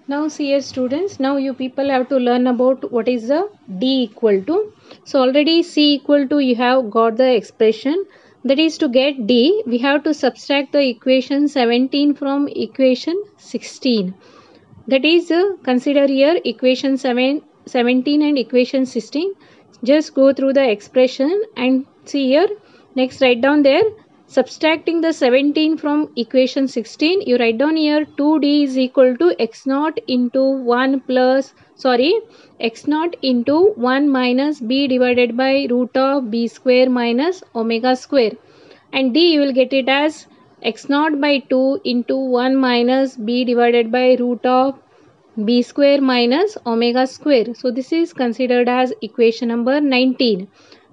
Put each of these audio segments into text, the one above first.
Now see here students, now you people have to learn about what is the D equal to. So already C equal to you have got the expression. That is, to get D, we have to subtract the equation 17 from equation 16. That is, consider here equation 17 and equation 16. Just go through the expression and see here. Next write down there. Subtracting the 17 from equation 16, you write down here 2D is equal to x naught into 1 x naught into 1 minus b divided by root of b square minus omega square. And D you will get it as x naught by 2 into 1 minus b divided by root of b square minus omega square. So this is considered as equation number 19.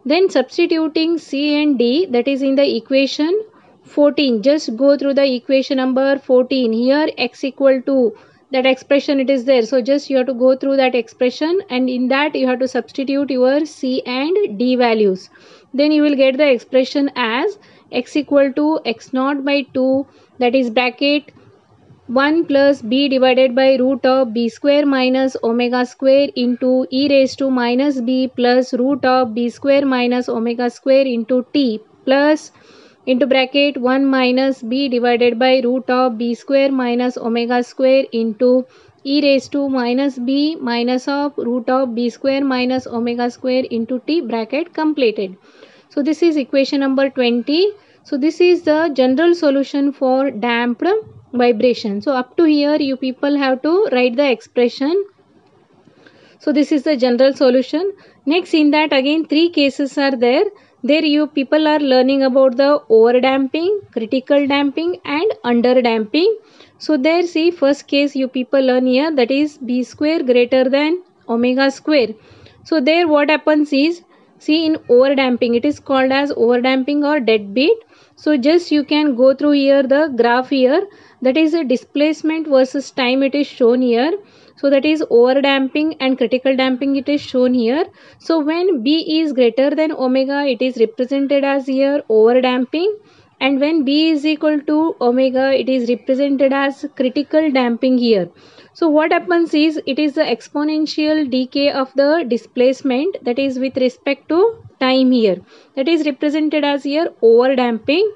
Then substituting C and D, that is in the equation 14. Just go through the equation number 14. Here x equal to that expression, it is there. So just you have to go through that expression, and in that you have to substitute your C and D values. Then you will get the expression as x equal to x naught by 2, that is bracket 1 plus b divided by root of b square minus omega square into e raised to minus b plus root of b square minus omega square into t plus into bracket 1 minus b divided by root of b square minus omega square into e raised to minus b minus of root of b square minus omega square into t, bracket completed. So this is equation number 20. So this is the general solution for damped vibration. So up to here you people have to write the expression. So this is the general solution. Next, in that again 3 cases are there. There you people are learning about the over damping, critical damping and under damping. So there see first case you people learn here, that is b square greater than omega square. So there what happens is, see in over damping it is called as over damping or deadbeat. So just you can go through here the graph here, that is a displacement versus time it is shown here. So that is over damping and critical damping it is shown here. So when B is greater than omega, it is represented as here over damping, and when B is equal to omega, it is represented as critical damping here. So what happens is, it is the exponential decay of the displacement, that is with respect to time here, that is represented as here over damping.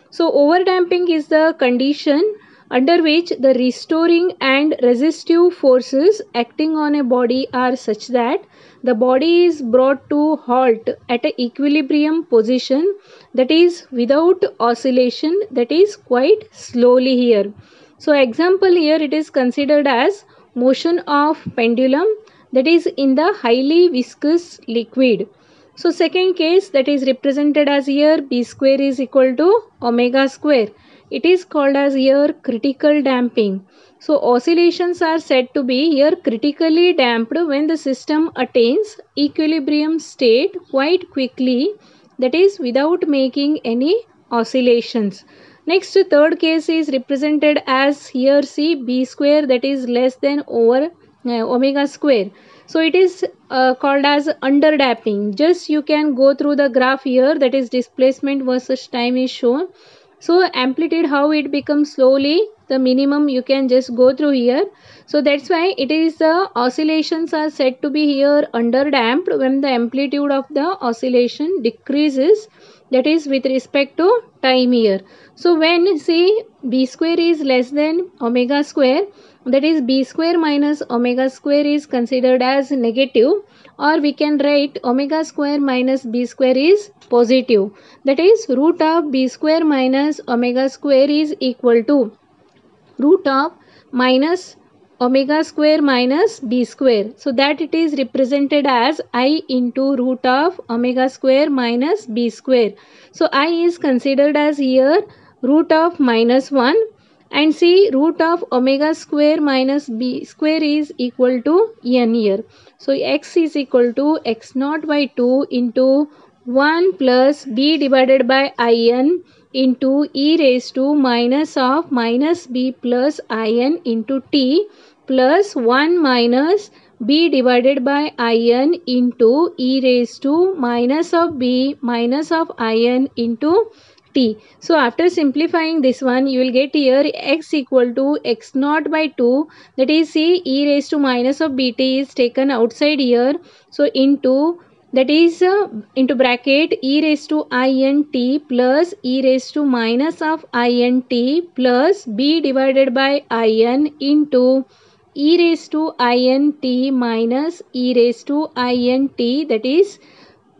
So over damping is the condition under which the restoring and resistive forces acting on a body are such that the body is brought to halt at an equilibrium position, that is without oscillation, that is quite slowly here. So example here it is considered as motion of pendulum, that is in the highly viscous liquid. So second case, that is represented as here b square is equal to omega square. It is called as here critical damping. So oscillations are said to be here critically damped when the system attains equilibrium state quite quickly, that is without making any oscillations. Next, third case is represented as here see b square, that is less than over omega square. So it is called as under damping. Just you can go through the graph here, that is displacement versus time is shown. So amplitude how it becomes slowly, the minimum you can just go through here. So that's why it is the oscillations are said to be here under damped when the amplitude of the oscillation decreases, that is with respect to time here. So when see b square is less than omega square, that is b square minus omega square is considered as negative, or we can write omega square minus b square is positive, that is root of b square minus omega square is equal to root of minus omega square minus b square. So that it is represented as I into root of omega square minus b square. So I is considered as here root of minus 1, and see root of omega square minus b square is equal to n here. So x is equal to x naught by 2 into 1 plus b divided by in into e raised to minus of minus b plus in into t plus 1 minus b divided by in into e raised to minus of b minus of in into t. So after simplifying this one, you will get here x equal to x naught by 2, that is see e raised to minus of bt is taken outside here. So into, that is into bracket e raised to int plus e raised to minus of int plus b divided by in into e raised to int minus e raised to int, that is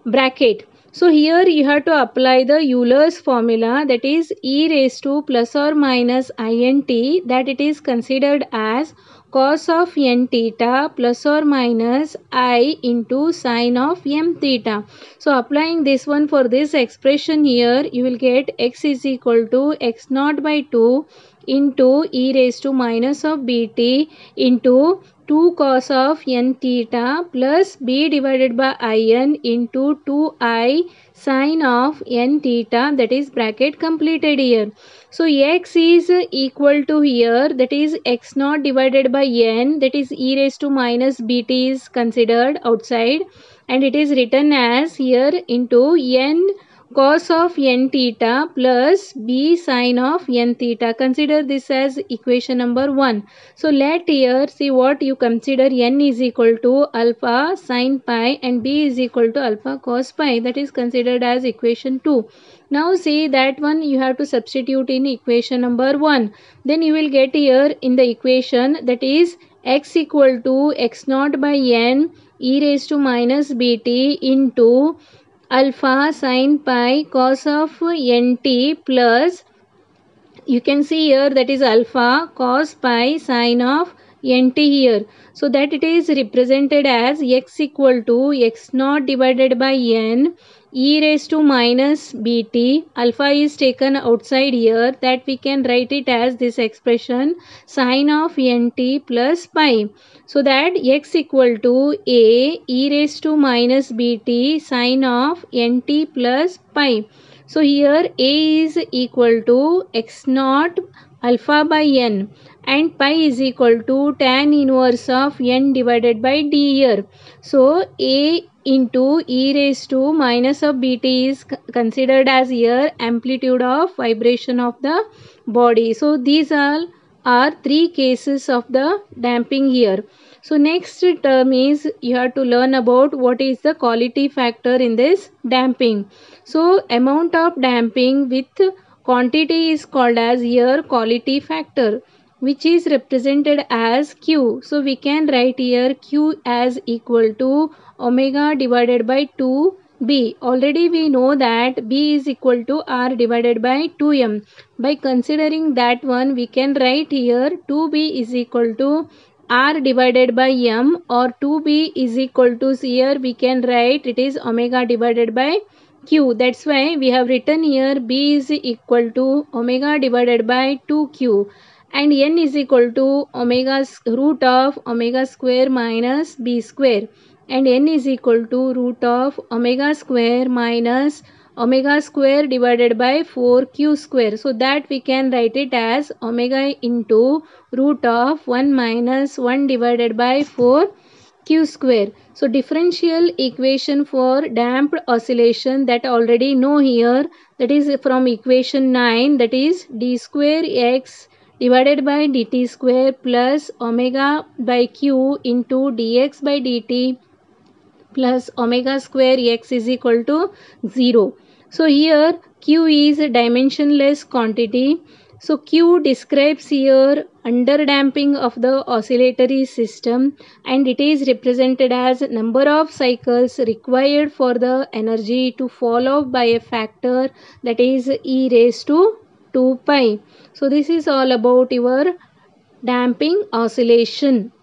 bracket. So here you have to apply the Euler's formula, that is e raised to plus or minus int, that it is considered as cos of n theta plus or minus I into sine of m theta. So applying this one for this expression here, you will get x is equal to x naught by 2 into e raised to minus of bt into 2 cos of n theta plus b divided by in into 2I sine of n theta, that is bracket completed here. So x is equal to here, that is x naught divided by n, that is e raised to minus bt is considered outside, and it is written as here into n cos of n theta plus b sine of n theta. Consider this as equation number 1. So let here see what you consider, n is equal to alpha sine pi and b is equal to alpha cos pi, that is considered as equation 2. Now see that one you have to substitute in equation number 1. Then you will get here in the equation, that is x equal to x naught by n e raised to minus bt into alpha sine pi cos of nt plus, you can see here, that is alpha cos pi sine of nt here. So that it is represented as x equal to x naught divided by n e raised to minus bt. Alpha is taken outside here, that we can write it as this expression sine of nt plus pi. So that x equal to a e raised to minus bt sine of nt plus pi. So here a is equal to x naught alpha by n and pi is equal to tan inverse of n divided by d here. So a into e raised to minus of bt is considered as here amplitude of vibration of the body. So these all are 3 cases of the damping here. So next term is you have to learn about what is the quality factor in this damping. So amount of damping with quantity is called as here quality factor, which is represented as Q. So we can write here Q as equal to omega divided by 2b. Already we know that b is equal to r divided by 2m. By considering that one, we can write here 2b is equal to r divided by m, or 2b is equal to, here we can write it is omega divided by q. That's why we have written here b is equal to omega divided by 2q and n is equal to omega root of omega square minus b square, and n is equal to root of omega square minus omega square divided by 4q square. So that we can write it as omega into root of 1 minus 1 divided by 4q square. So differential equation for damped oscillation that already know here, that is from equation 9, that is d square x divided by dt square plus omega by q into dx by dt plus omega square x is equal to 0. So here q is a dimensionless quantity. So q describes here underdamping of the oscillatory system, and it is represented as number of cycles required for the energy to fall off by a factor, that is e raised to 2 pi. So this is all about your damping oscillation.